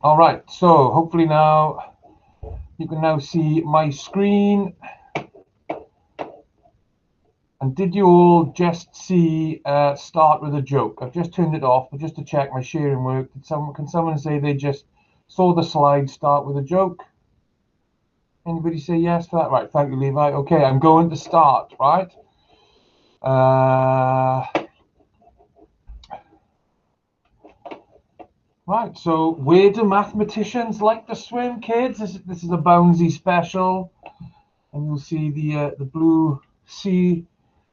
All right, so hopefully now you can now see my screen. And did you all just see start with a joke? I've just turned it off, but just to check my sharing work. Can someone say they just saw the slide start with a joke? Anybody say yes for that? Right, thank you, Levi. Okay, I'm going to start, right? Right, so where do mathematicians like to swim, kids? This is a Bouncy special, and you'll see the blue sea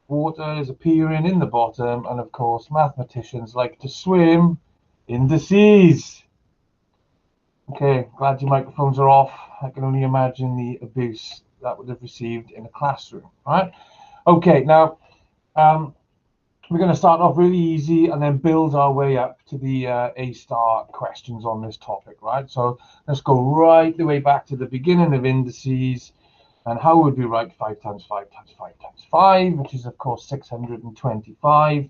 water is appearing in the bottom, and of course, mathematicians like to swim in the seas. Okay, glad your microphones are off. I can only imagine the abuse that would have received in a classroom, right? Okay, now we're going to start off really easy and then build our way up to the A-star questions on this topic, right? So let's go right the way back to the beginning of indices. And how would we write 5 times 5 times 5 times 5, which is, of course, 625.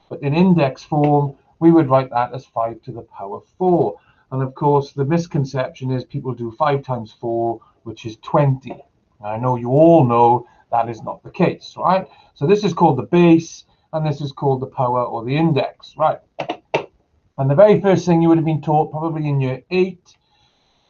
But in index form, we would write that as 5 to the power 4. And, of course, the misconception is people do 5 times 4, which is 20. I know you all know that is not the case, right? So this is called the base, and this is called the power or the index, right? And the very first thing you would have been taught, probably in year 8,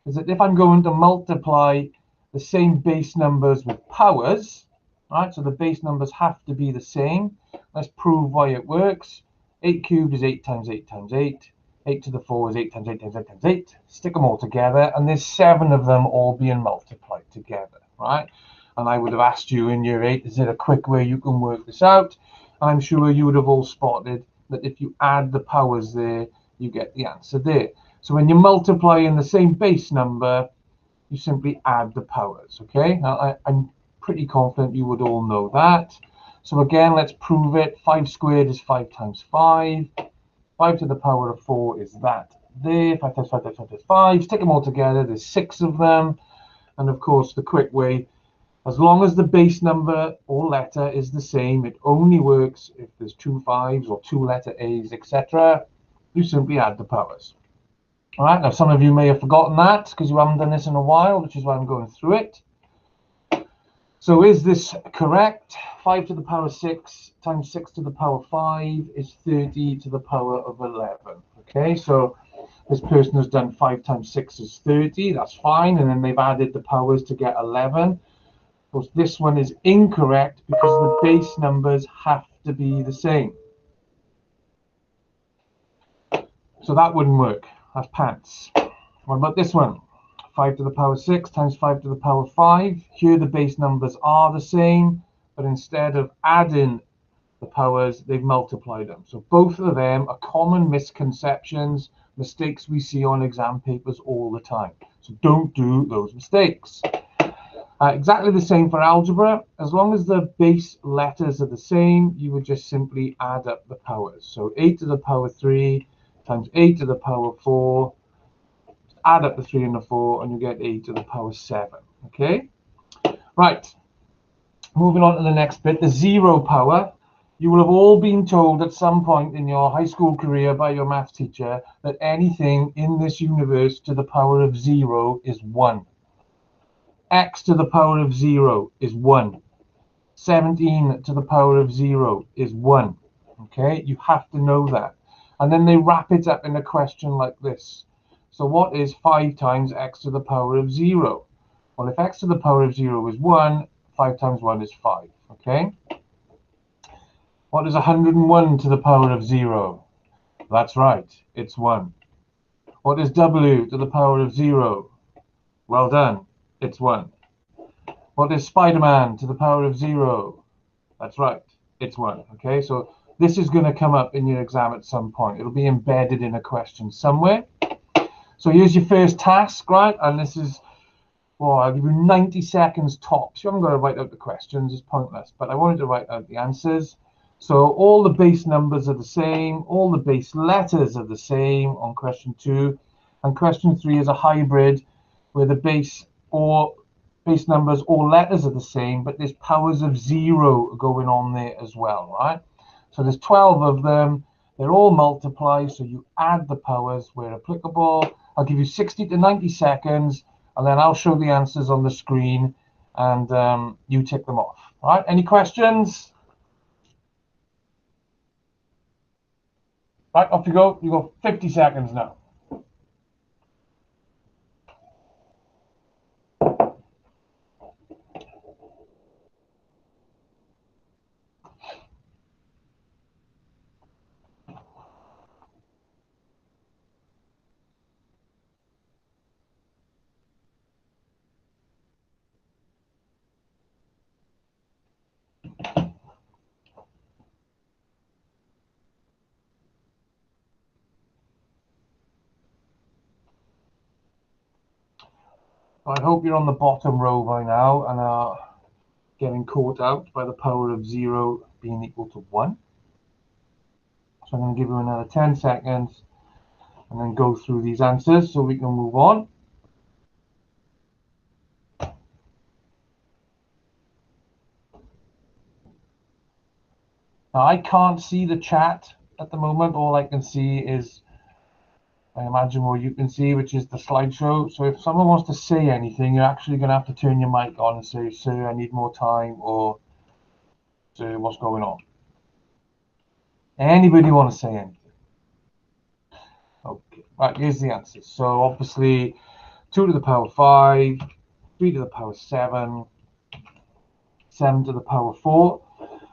is that if I'm going to multiply the same base numbers with powers, right? So the base numbers have to be the same. Let's prove why it works. 8 cubed is 8 times 8 times 8. 8 to the 4 is 8 times 8 times 8 times 8. Stick them all together, and there's 7 of them all being multiplied together, right? And I would have asked you in year 8, is there a quick way you can work this out? I'm sure you would have all spotted that if you add the powers there, you get the answer there. So when you're multiplying the same base number, you simply add the powers, okay? Now, I'm pretty confident you would all know that. So again, let's prove it. 5 squared is 5 times 5. 5 to the power of 4 is that there. 5 times 5 times 5 times 5. Stick them all together. There's 6 of them. And of course, the quick way, as long as the base number or letter is the same, it only works if there's 2 5s or 2 letter A's, etc. You simply add the powers. All right, now some of you may have forgotten that because you haven't done this in a while, which is why I'm going through it. So is this correct? 5 to the power 6 times 6 to the power 5 is 30 to the power of 11. Okay, so this person has done 5 times 6 is 30. That's fine. And then they've added the powers to get 11. Of course, this one is incorrect because the base numbers have to be the same. So that wouldn't work. That's pants. What about this one? 5 to the power 6 times 5 to the power 5. Here the base numbers are the same, but instead of adding the powers, they've multiplied them. So both of them are common misconceptions, mistakes we see on exam papers all the time. So don't do those mistakes. Exactly the same for algebra. As long as the base letters are the same, you would just simply add up the powers. So 8 to the power 3 times 8 to the power 4. Add up the 3 and the 4, and you get 8 to the power 7. Okay? Right. Moving on to the next bit, the zero power. You will have all been told at some point in your high school career by your math teacher that anything in this universe to the power of 0 is 1. X to the power of 0 is 1. 17 to the power of 0 is 1. Okay? You have to know that. And then they wrap it up in a question like this. So what is 5 times x to the power of 0? Well, if x to the power of 0 is 1, 5 times 1 is 5, okay? What is 101 to the power of 0? That's right, it's 1. What is w to the power of 0? Well done, it's 1. What is Spider-Man to the power of 0? That's right, it's 1, okay? So this is going to come up in your exam at some point. It'll be embedded in a question somewhere. So here's your first task, right? And this is, well, I'll give you 90 seconds tops. You haven't got to write out the questions, it's pointless. But I wanted to write out the answers. So all the base numbers are the same. All the base letters are the same on question 2. And question 3 is a hybrid where the base numbers or letters are the same, but there's powers of 0 going on there as well, right? So there's 12 of them. They're all multiplied, so you add the powers where applicable. I'll give you 60 to 90 seconds, and then I'll show the answers on the screen, and you tick them off. All right, any questions? Right, off you go. You got 50 seconds now. I hope you're on the bottom row by now and are getting caught out by the power of 0 being equal to 1. So I'm going to give you another 10 seconds and then go through these answers so we can move on. Now, I can't see the chat at the moment. All I can see is, I imagine, what you can see, which is the slideshow. So if someone wants to say anything, you're actually going to have to turn your mic on and say, "Sir, I need more time," or "Sir, what's going on?" Anybody want to say anything? Okay, right, here's the answers. So obviously, 2 to the power 5, 3 to the power 7, 7 to the power 4.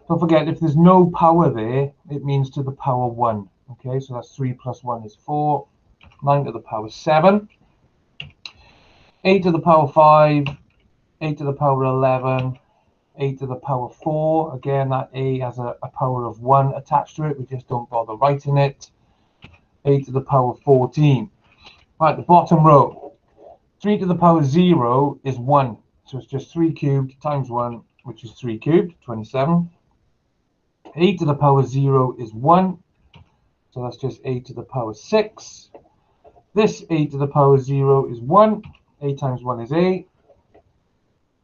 Don't forget, if there's no power there, it means to the power 1. Okay, so that's 3 plus 1 is 4. 9 to the power 7. 8 to the power 5. 8 to the power 11. 8 to the power 4. Again, that A has a power of 1 attached to it. We just don't bother writing it. 8 to the power 14. Right, the bottom row. 3 to the power 0 is 1. So it's just 3 cubed times 1, which is 3 cubed, 27. 8 to the power 0 is 1. So that's just 8 to the power 6. This 8 to the power 0 is 1. 8 times 1 is 8.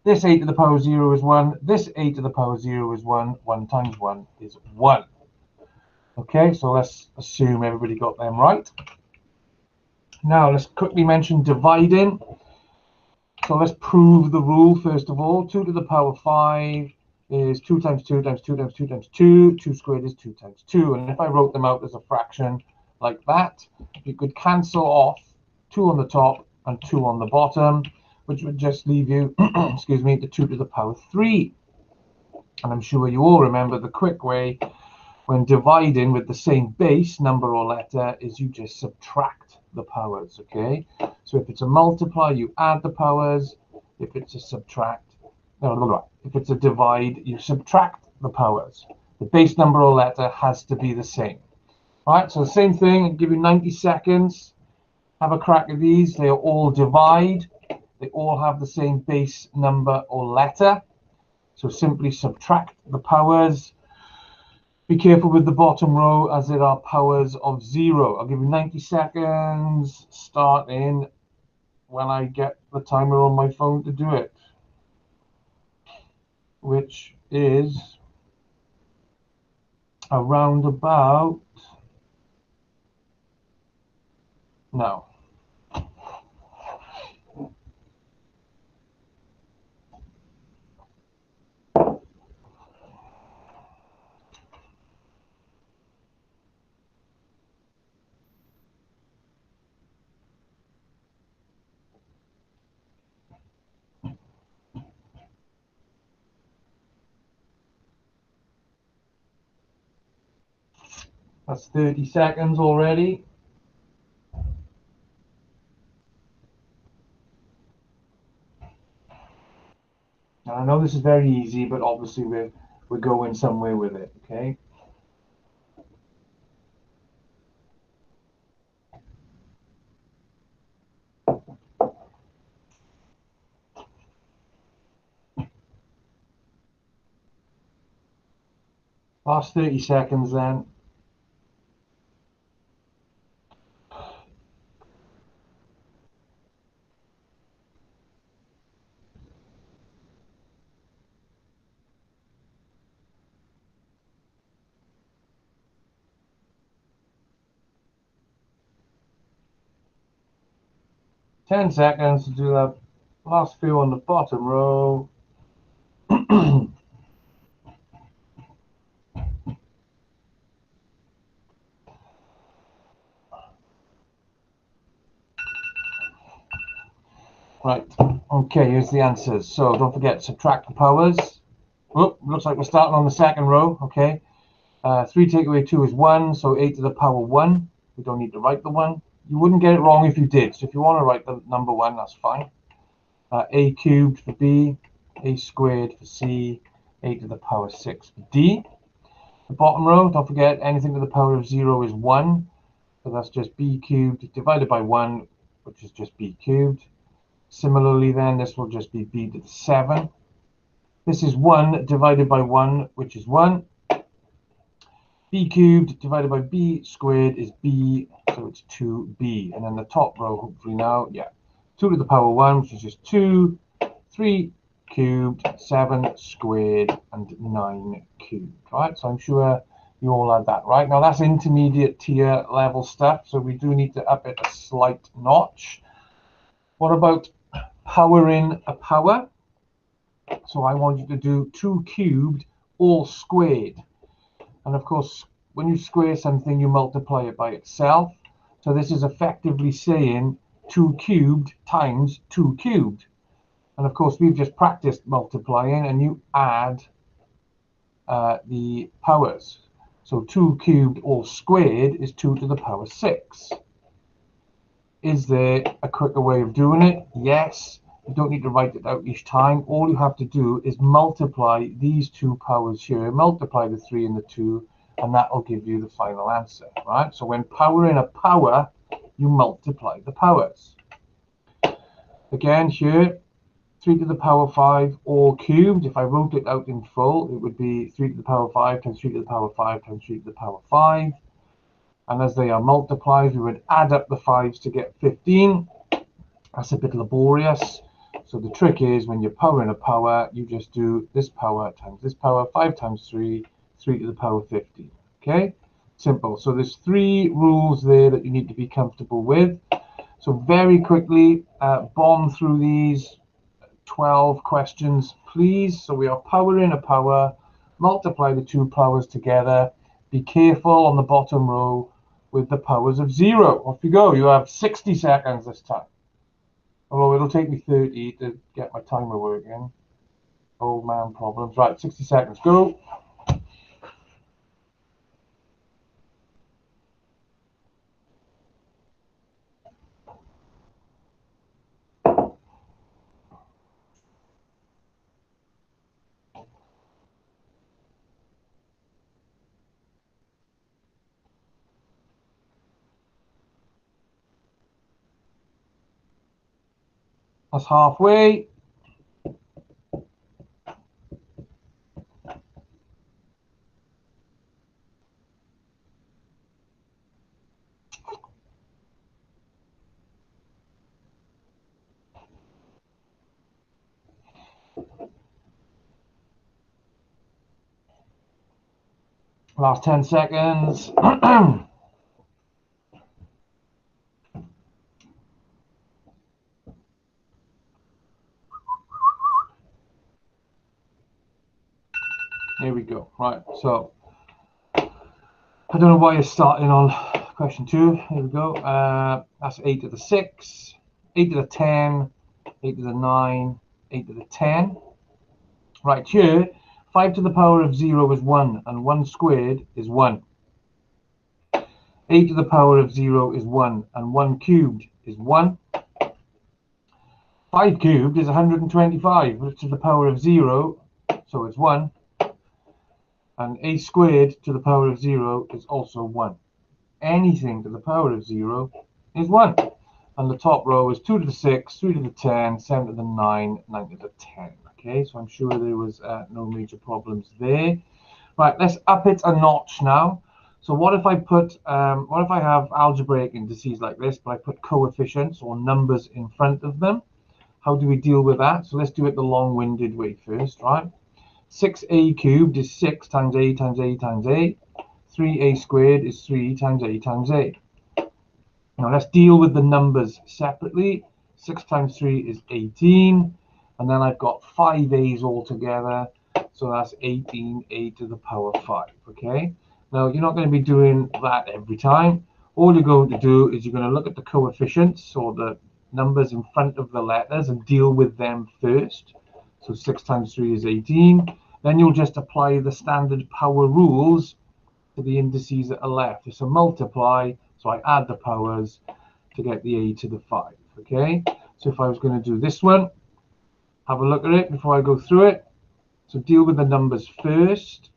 This 8 to the power 0 is 1. This 8 to the power 0 is 1. 1 times 1 is 1. Okay, so let's assume everybody got them right. Now let's quickly mention dividing. So let's prove the rule first of all. 2 to the power 5 is 2 times 2 times 2 times 2 times 2. 2 squared is 2 times 2. And if I wrote them out as a fraction like that, you could cancel off 2 on the top and 2 on the bottom, which would just leave you, excuse me, the 2 to the power 3. And I'm sure you all remember the quick way when dividing with the same base, number or letter, is you just subtract the powers, okay? So if it's a multiply, you add the powers. If it's a subtract, no, if it's a divide, you subtract the powers. The base number or letter has to be the same. All right, so the same thing, I'll give you 90 seconds. Have a crack at these. They are all divide. They all have the same base number or letter. So simply subtract the powers. Be careful with the bottom row as there are powers of 0. I'll give you 90 seconds starting when I get the timer on my phone to do it, which is around about now. That's 30 seconds already. And I know this is very easy, but obviously we're going somewhere with it, okay? Last 30 seconds then. 10 seconds to do that last few on the bottom row. Right, okay, here's the answers. So don't forget to subtract the powers. Oh, looks like we're starting on the second row. Okay, 3 take away 2 is 1, so 8 to the power 1. We don't need to write the 1. You wouldn't get it wrong if you did. So if you want to write the number 1, that's fine. A cubed for B, A squared for C, 8 to the power 6 for D. The bottom row, don't forget, anything to the power of 0 is 1. So that's just B cubed divided by 1, which is just B cubed. Similarly then, this will just be B to the 7. This is 1 divided by 1, which is 1. B cubed divided by B squared is B, so it's 2B. And then the top row, hopefully now, yeah, 2 to the power 1, which is just 2, 3 cubed, 7 squared, and 9 cubed, right? So I'm sure you all had that right. Now that's intermediate tier level stuff, so we do need to up it a slight notch. What about power in a power? So I want you to do 2 cubed all squared. And of course, when you square something, you multiply it by itself. So this is effectively saying 2 cubed times 2 cubed. And of course, we've just practiced multiplying, and you add the powers. So 2 cubed all squared is 2 to the power 6. Is there a quicker way of doing it? Yes. You don't need to write it out each time. All you have to do is multiply these two powers here, multiply the 3 and the 2, and that will give you the final answer, right? So when powering a power, you multiply the powers. Again, here, 3 to the power 5 all cubed. If I wrote it out in full, it would be 3 to the power 5 times 3 to the power 5 times 3 to the power 5. And as they are multiplied, we would add up the 5s to get 15. That's a bit laborious. So the trick is when you're powering a power, you just do this power times this power, 5 times 3, 3 to the power 50. Okay, simple. So there's 3 rules there that you need to be comfortable with. So very quickly, bomb through these 12 questions, please. So we are powering a power, multiply the 2 powers together. Be careful on the bottom row with the powers of 0. Off you go. You have 60 seconds this time. Although it'll take me 30 to get my timer working. Old man problems. Right, 60 seconds. Go. That's halfway. Last 10 seconds. Here we go. Right, so I don't know why you're starting on question 2. Here we go. That's 8 to the 6, 8 to the 10, 8 to the 9, 8 to the 10. Right here, 5 to the power of 0 is 1, and 1 squared is 1. 8 to the power of 0 is 1, and 1 cubed is 1. 5 cubed is 125, which to the power of 0, so it's 1. And a squared to the power of 0 is also 1. Anything to the power of 0 is 1. And the top row is 2 to the 6, 3 to the 10, 7 to the 9, 9 to the 10. Okay, so I'm sure there was no major problems there. Right, let's up it a notch now. So what if I put, what if I have algebraic indices like this, but I put coefficients or numbers in front of them? How do we deal with that? So let's do it the long-winded way first, right? 6a cubed is 6 times a times a times a. 3a squared is 3 times a times a. Now let's deal with the numbers separately. 6 times 3 is 18. And then I've got 5 A's altogether. So that's 18A to the power 5. Okay. Now, you're not going to be doing that every time. All you're going to do is you're going to look at the coefficients or the numbers in front of the letters and deal with them first. So 6 times 3 is 18. Then you'll just apply the standard power rules to the indices that are left. It's a multiply, so I add the powers to get the A to the 5. Okay, so if I was going to do this one, have a look at it before I go through it. So deal with the numbers first.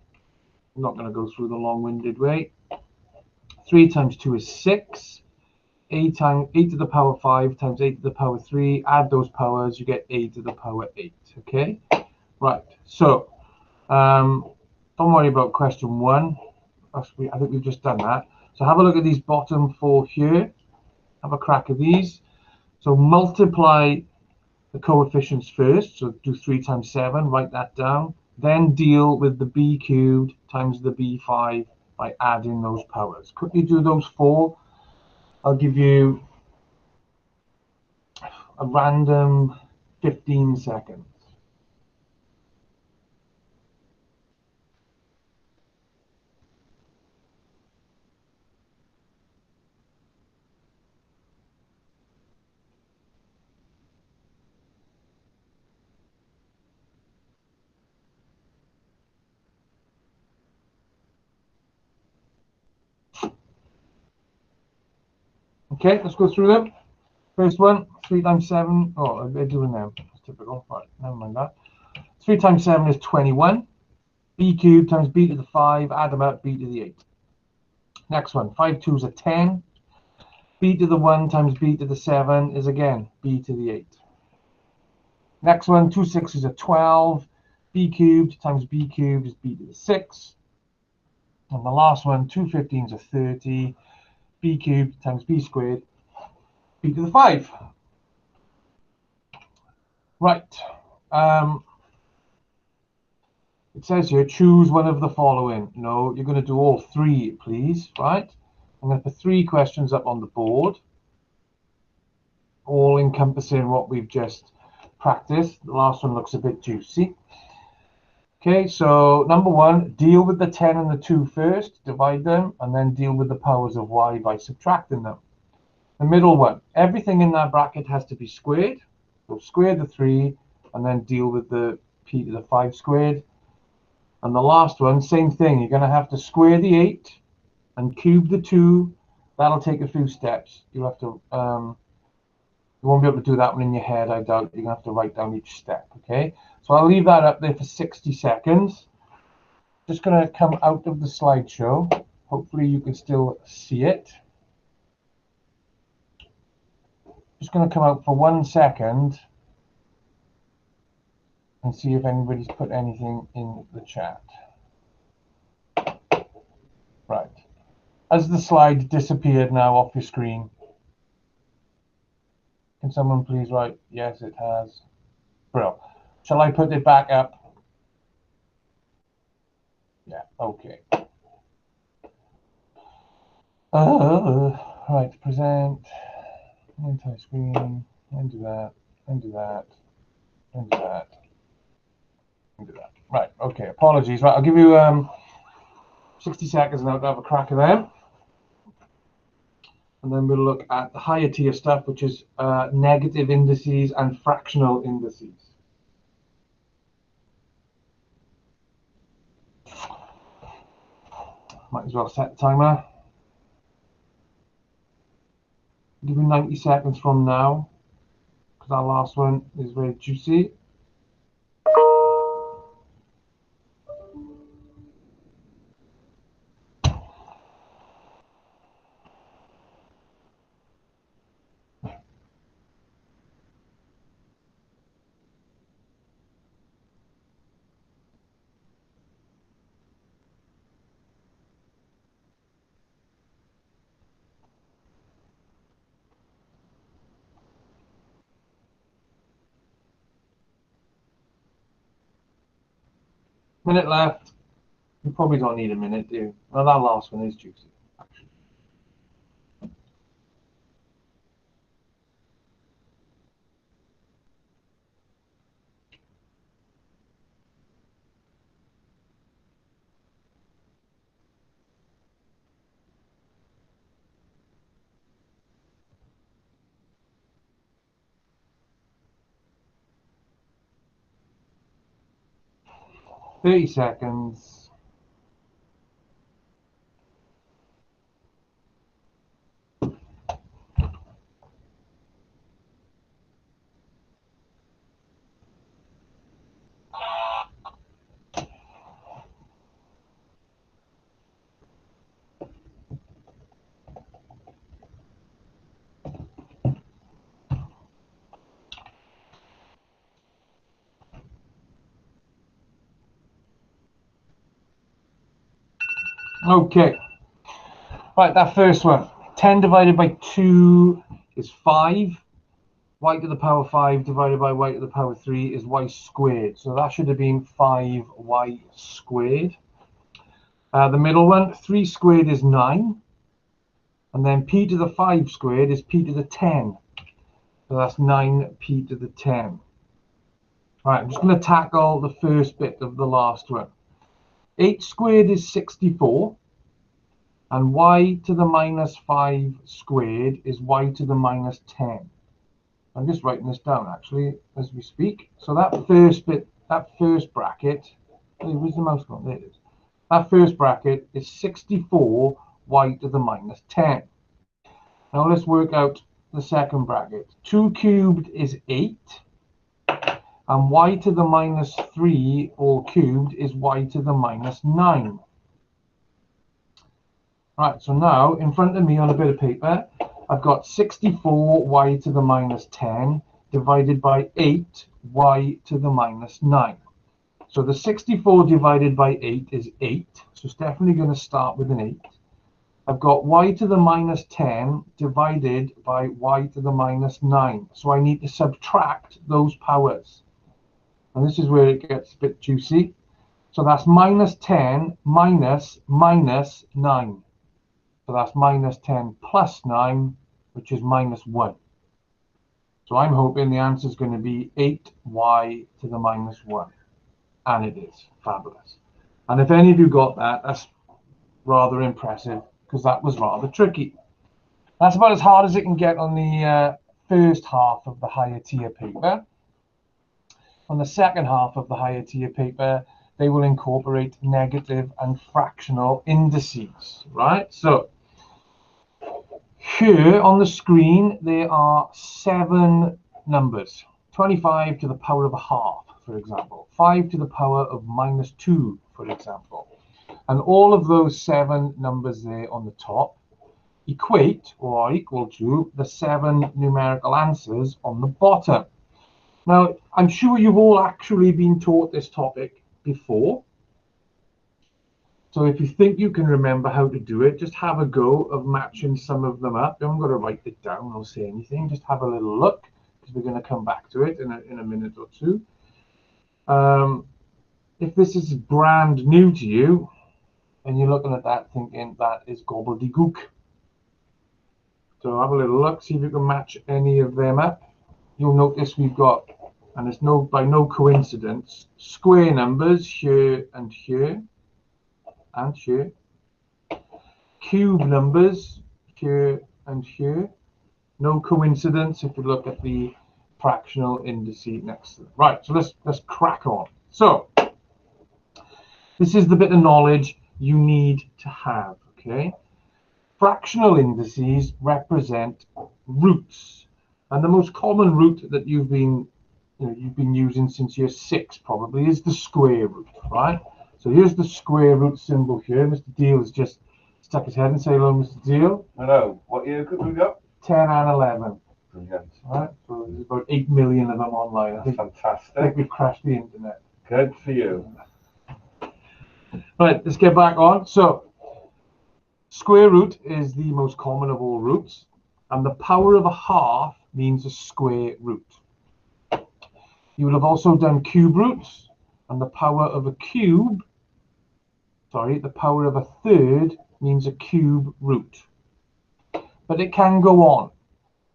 I'm not going to go through the long-winded way. 3 times 2 is 6. 8 to the power 5 times 8 to the power 3. Add those powers, you get A to the power 8. Okay, right. So don't worry about question 1. I think we've just done that. So have a look at these bottom 4 here. Have a crack at these. So multiply the coefficients first. So do 3 times 7. Write that down. Then deal with the b cubed times the b5 by adding those powers. Quickly do those 4. I'll give you a random 15 seconds. Okay, let's go through them. First one, 3 times 7. Oh, they're doing them. That's typical. Right, never mind that. 3 times 7 is 21. B cubed times b to the 5. Add them up, b to the 8. Next one, 5 twos are 10. B to the 1 times b to the 7 is again b to the 8. Next one, 2 sixes are 12. B cubed times b cubed is b to the 6. And the last one, 2 15s are 30. B cubed times b squared, b to the 5. Right. It says here, choose one of the following. No, you're going to do all 3, please. Right. I'm going to put 3 questions up on the board, all encompassing what we've just practiced. The last one looks a bit juicy. Okay, so number 1, deal with the 10 and the 2 first, divide them, and then deal with the powers of y by subtracting them. The middle one, everything in that bracket has to be squared. So square the 3, and then deal with the p to the 5 squared. And the last one, same thing. You're going to have to square the 8 and cube the 2. That'll take a few steps. You'll have to, you won't be able to do that one in your head, I doubt. You're going to have to write down each step, okay? So I'll leave that up there for 60 seconds. Just going to come out of the slideshow. Hopefully you can still see it. Just going to come out for 1 second and see if anybody's put anything in the chat. Right. Has the slide disappeared now off your screen? Can someone please write, yes, it has. Bro, shall I put it back up? Yeah, okay. Right, present, anti-screen, and do that, and do that, and do that, and do that. Right, okay, apologies. Right, I'll give you 60 seconds now to have a crack at them. And then we'll look at the higher tier stuff, which is negative indices and fractional indices. Might as well set the timer. Give you 90 seconds from now, because our last one is very juicy. Minute left. You probably don't need a minute, do you? Well, that last one is juicy. 30 seconds. Okay. Right, that first one. 10 divided by 2 is 5. Y to the power 5 divided by y to the power 3 is y squared. So that should have been 5y squared. The middle one, 3 squared is 9. And then p to the 5 squared is p to the 10. So that's 9p to the 10. Right, I'm just going to tackle the first bit of the last one. 8 squared is 64. And y to the minus 5 squared is y to the minus 10. I'm just writing this down actually as we speak. So that first bit, that first bracket, where's the mouse gone? There it is. That first bracket is 64 y to the minus 10. Now let's work out the second bracket. 2 cubed is 8. And y to the minus 3 all cubed is y to the minus 9. Right, so now in front of me on a bit of paper, I've got 64 y to the minus 10 divided by 8 y to the minus 9. So the 64 divided by 8 is 8. So it's definitely going to start with an 8. I've got y to the minus 10 divided by y to the minus 9. So I need to subtract those powers. And this is where it gets a bit juicy. So that's minus 10 minus 9. So that's minus 10 plus 9, which is minus 1. So I'm hoping the answer is going to be 8y to the minus 1. And it is. Fabulous. And if any of you got that, that's rather impressive, because that was rather tricky. That's about as hard as it can get on the first half of the higher tier paper. On the second half of the higher tier paper, they will incorporate negative and fractional indices, right? So here on the screen, there are 7 numbers. 25 to the power of a half, for example. 5 to the power of minus 2, for example. And all of those 7 numbers there on the top equate or are equal to the 7 numerical answers on the bottom. Now, I'm sure you've all actually been taught this topic before. So if you think you can remember how to do it, just have a go of matching some of them up. You haven't got to write it down or say anything. Just have a little look, because we're going to come back to it in a minute or two. If this is brand new to you, and you're looking at that thinking that is gobbledygook, so have a little look, see if you can match any of them up. You'll notice we've got, and it's by no coincidence, square numbers here and here. And here, cube numbers here and here. No coincidence if you look at the fractional indice next to them. Right, so let's crack on. So this is the bit of knowledge you need to have. Okay, fractional indices represent roots, and the most common root that you've been using since year 6 probably is the square root, right? So here's the square root symbol here. Mr. Deal has just stuck his head and say hello, Mr. Deal. Hello. What year could we go? 10 and 11. Brilliant. Right? So there's about 8 million of them online. That's fantastic. I think we've crashed the internet. Good for you. Right, let's get back on. So square root is the most common of all roots, and the power of a half means a square root. You will have also done cube roots, and the power of a cube, the power of a third means a cube root. But it can go on.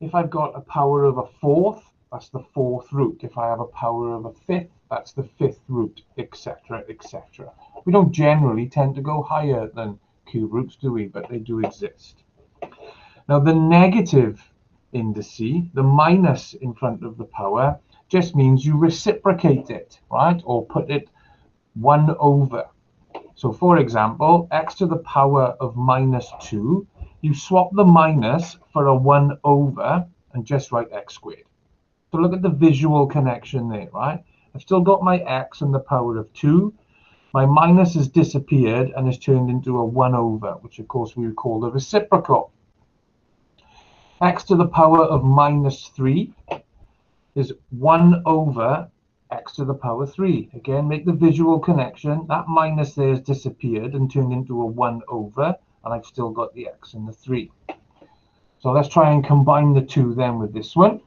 If I've got a power of a fourth, that's the fourth root. If I have a power of a fifth, that's the fifth root, etc., etc. We don't generally tend to go higher than cube roots, do we? But they do exist. Now, the negative indice, the minus in front of the power, just means you reciprocate it, right? Or put it 1 over. So for example, x to the power of minus 2, you swap the minus for a 1 over and just write x squared. So look at the visual connection there, right? I've still got my x in the power of 2. My minus has disappeared and has turned into a 1 over, which of course we would call the reciprocal. X to the power of minus 3 is 1 over x to the power 3. Again, make the visual connection. That minus there has disappeared and turned into a 1 over, and I've still got the x and the 3. So let's try and combine the two then with this one.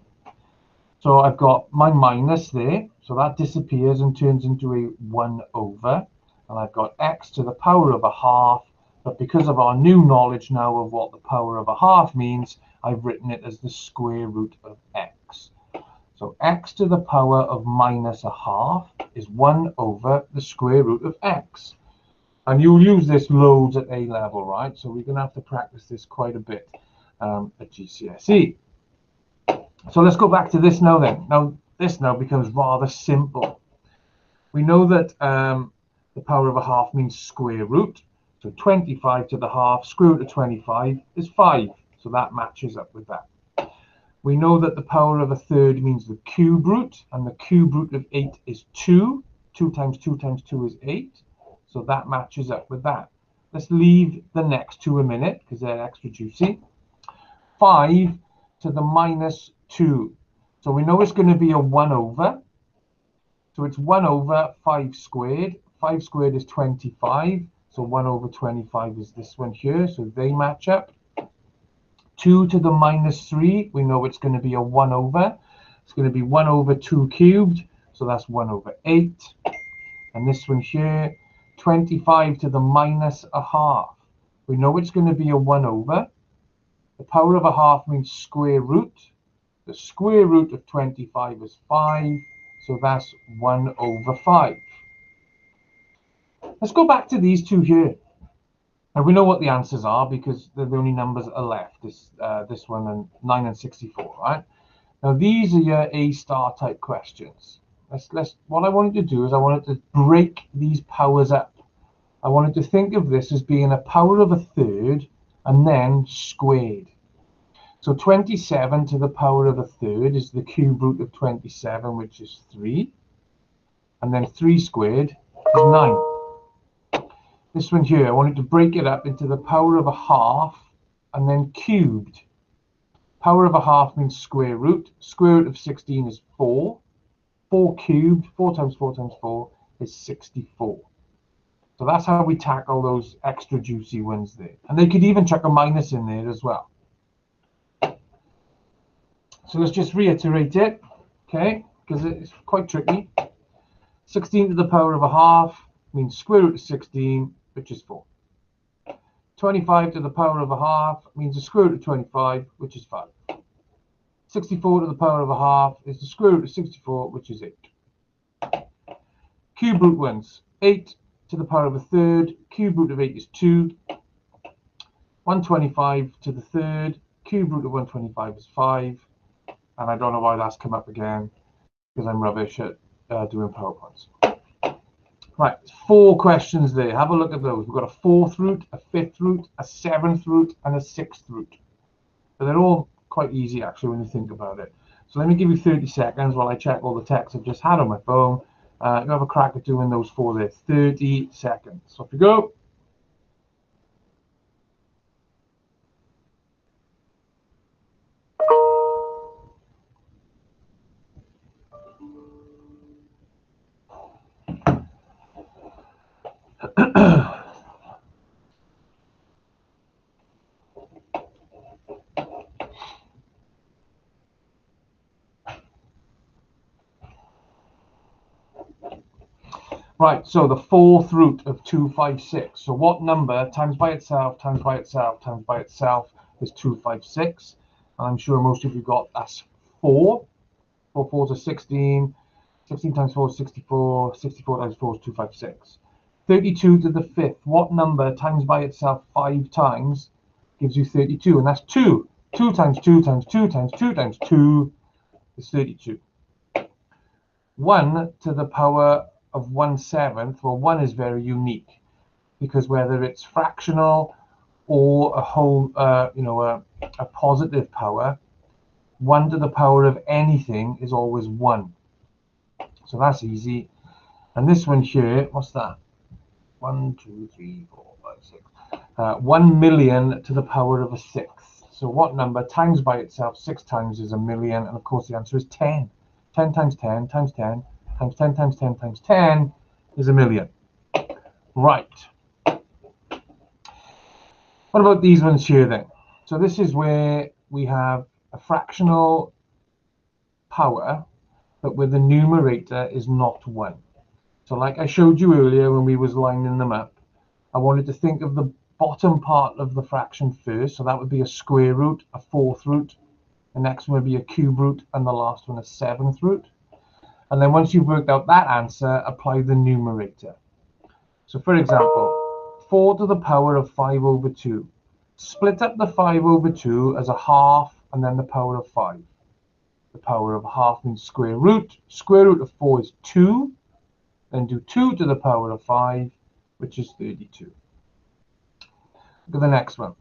So I've got my minus there, so that disappears and turns into a 1 over, and I've got x to the power of a half, but because of our new knowledge now of what the power of a half means, I've written it as the square root of x. So x to the power of minus a half is 1 over the square root of x. And you'll use this loads at A level, right? So we're going to have to practice this quite a bit at GCSE. So let's go back to this now then. Now, this now becomes rather simple. We know that the power of a half means square root. So 25 to the half, square root of 25 is 5. So that matches up with that. We know that the power of a third means the cube root, and the cube root of 8 is 2. 2 times 2 times 2 is 8. So that matches up with that. Let's leave the next two a minute because they're extra juicy. 5 to the minus 2. So we know it's going to be a 1 over. So it's 1 over 5 squared. 5 squared is 25. So 1 over 25 is this one here. So they match up. 2 to the minus 3, we know it's going to be a 1 over. It's going to be 1 over 2 cubed, so that's 1 over 8. And this one here, 25 to the minus a half. We know it's going to be a 1 over. The power of a half means square root. The square root of 25 is 5, so that's 1 over 5. Let's go back to these two here. And we know what the answers are because they're the only numbers that are left. This one and 9 and 64, right? Now these are your A-star type questions. What I wanted to do is I wanted to break these powers up. I wanted to think of this as being a power of a third and then squared. So 27 to the power of a third is the cube root of 27, which is 3. And then 3 squared is 9. This one here, I wanted to break it up into the power of a half and then cubed. Power of a half means square root. Square root of 16 is 4. 4 cubed, 4 times 4 times 4 is 64. So that's how we tackle those extra juicy ones there. And they could even chuck a minus in there as well. So let's just reiterate it, okay, because it's quite tricky. 16 to the power of a half means square root of 16, which is 4. 25 to the power of a half means the square root of 25, which is 5. 64 to the power of a half is the square root of 64, which is 8. Cube root ones. 8 to the power of a third, cube root of 8 is 2. 125 to the third, cube root of 125 is 5. And I don't know why that's come up again, because I'm rubbish at doing PowerPoints. Right, 4 questions there. Have a look at those. We've got a 4th root, a 5th root, a 7th root, and a 6th root. But they're all quite easy, actually, when you think about it. So let me give you 30 seconds while I check all the text I've just had on my phone. You have a crack at doing those 4 there. 30 seconds. Off you go. Right, so the 4th root of 256. So what number times by itself, times by itself, times by itself is 256? And I'm sure most of you got that's 4. 4 4s are 16. 16 times 4 is 64. 64 times 4 is 256. 32 to the 5th. What number times by itself 5 times gives you 32? And that's 2. 2 times 2 times 2 times 2 times 2 is 32. 1 to the power of 1/7, well, 1 is very unique because whether it's fractional or a whole, a positive power, 1 to the power of anything is always 1. So that's easy. And this one here, what's that? 1, 2, 3, 4, 5, 6. 1 million to the power of a 6. So what number times by itself 6 times is 1,000,000, and of course the answer is 10. 10 times 10 times 10 times 10 times 10 times 10 is 1,000,000. Right. What about these ones here then? So this is where we have a fractional power, but where the numerator is not 1. So like I showed you earlier when we was lining them up, I wanted to think of the bottom part of the fraction first. So that would be a square root, a 4th root. The next one would be a cube root, and the last one a 7th root. And then once you've worked out that answer, apply the numerator. So for example, 4 to the power of 5 over 2. Split up the 5 over 2 as a half and then the power of 5. The power of a half means square root. Square root of 4 is 2. Then do 2 to the power of 5, which is 32. Look at the next one.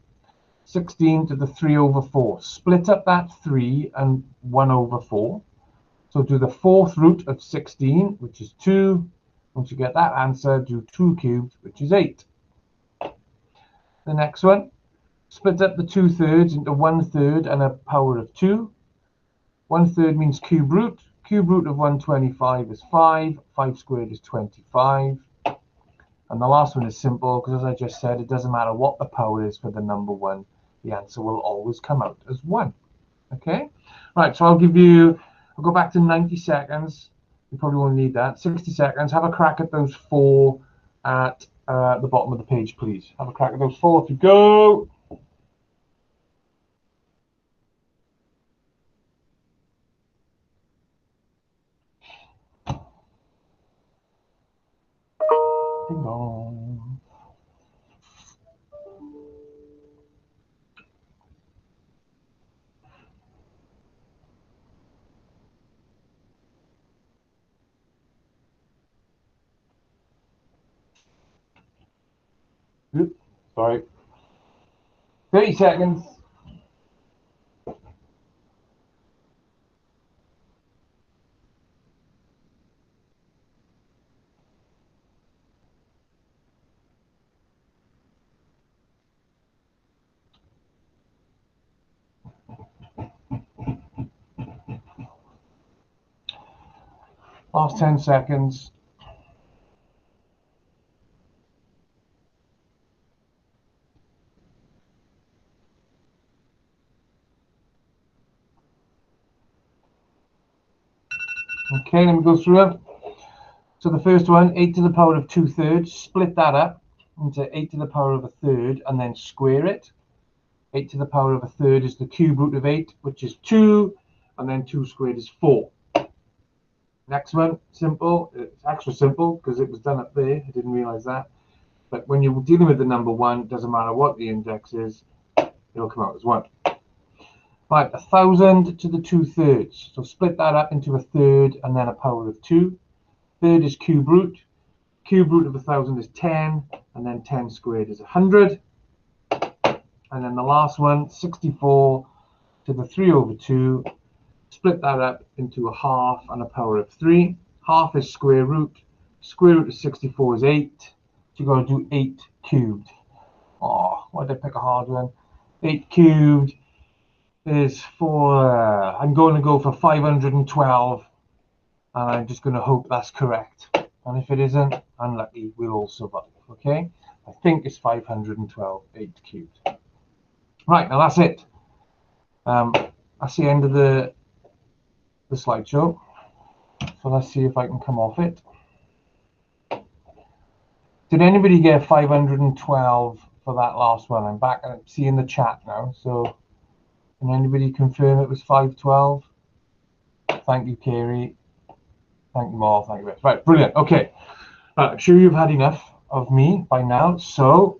16 to the 3 over 4. Split up that 3 and 1 over 4. So do the 4th root of 16, which is 2. Once you get that answer, do 2 cubed, which is 8. The next one, split up the 2/3 into 1/3 and a power of 2. 1/3 means cube root. Cube root of 125 is 5. 5 squared is 25. And the last one is simple, because as I just said, it doesn't matter what the power is for the number 1. The answer will always come out as 1. Okay? Right, so I'll go back to 90 seconds. You probably won't need that. 60 seconds. Have a crack at those 4 at the bottom of the page, please. Have a crack at those 4 if you go. Ding dong. Oops, sorry. 30 seconds. Last 10 seconds. Okay, let me go through them. So the first one, 8 to the power of 2/3. Split that up into 8 to the power of a 1/3 and then square it. 8 to the power of a 1/3 is the cube root of 8, which is 2, and then 2 squared is 4. Next one, simple. It's extra simple because it was done up there. I didn't realize that. But when you're dealing with the number 1, it doesn't matter what the index is, it'll come out as 1. Right, 1,000 to the 2/3. So split that up into a 1/3 and then a power of 2. 1/3 is cube root. Cube root of 1,000 is 10, and then 10 squared is 100. And then the last one, 64 to the 3 over 2. Split that up into a half and a power of 3. Half is square root. Square root of 64 is 8. So you've got to do 8 cubed. Oh, why did I pick a hard one? 8 cubed is I'm going to go for 512. And I'm just going to hope that's correct. And if it isn't, unlucky, we'll all survive. Okay? I think it's 512, 8 cubed. Right, now that's it. That's the end of the slideshow. So let's see if I can come off it. Did anybody get 512 for that last one? I'm back and I'm seeing the chat now. So can anybody confirm it was 512? Thank you, Kerry. Thank you, Mal. Thank you, Rich. Right, brilliant. Okay. Right, I'm sure you've had enough of me by now. So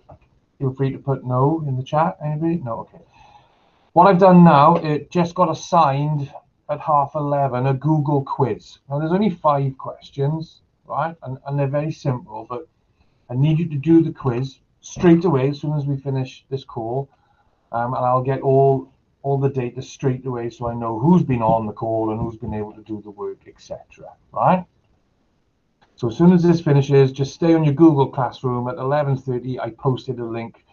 feel free to put no in the chat. Anybody? No, okay. What I've done now, it just got assigned at 11:30 a Google quiz. Now there's only 5 questions. right? And they're very simple, but I need you to do the quiz straight away as soon as we finish this call, and I'll get all the data straight away so I know who's been on the call and who's been able to do the work, etc. Right? So as soon as this finishes, just stay on your Google Classroom. At 11:30, I posted a link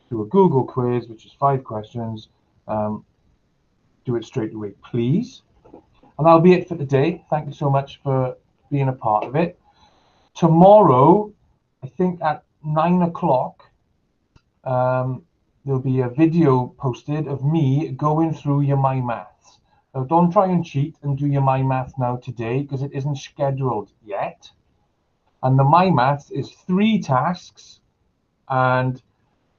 to a Google quiz, which is 5 questions. Do it straight away, please. And that'll be it for today. Thank you so much for being a part of it. Tomorrow, I think at 9 o'clock, there'll be a video posted of me going through your My Maths. Now, don't try and cheat and do your My Maths now today, because it isn't scheduled yet. And the My Maths is 3 tasks, and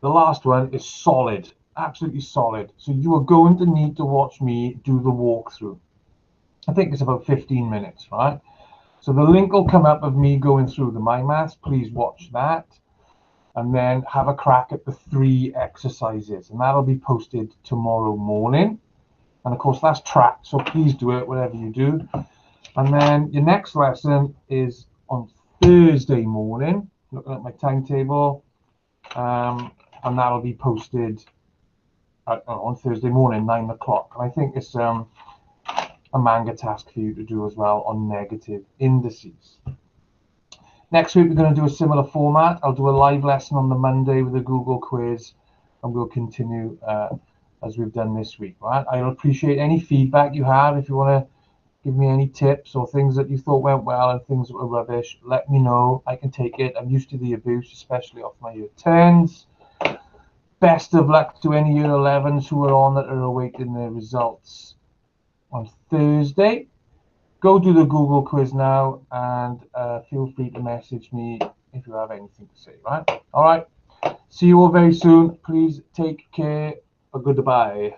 the last one is solid, absolutely solid. So you are going to need to watch me do the walkthrough. I think it's about 15 minutes, right? So the link will come up of me going through the My Maths. Please watch that. And then have a crack at the 3 exercises. And that'll be posted tomorrow morning. And of course, that's tracked. So please do it, whatever you do. And then your next lesson is on Thursday morning. Looking at my timetable. And that'll be posted on Thursday morning, 9 o'clock. And I think it's a manga task for you to do as well on negative indices. Next week, we're going to do a similar format. I'll do a live lesson on the Monday with a Google quiz, and we'll continue as we've done this week, right? I'll appreciate any feedback you have. If you want to give me any tips or things that you thought went well and things that were rubbish, let me know. I can take it. I'm used to the abuse, especially off my year 10s. Best of luck to any year 11s who are on that are awaiting their results on Thursday. Go do the Google quiz now, and feel free to message me if you have anything to say, right? All right. See you all very soon. Please take care. Goodbye.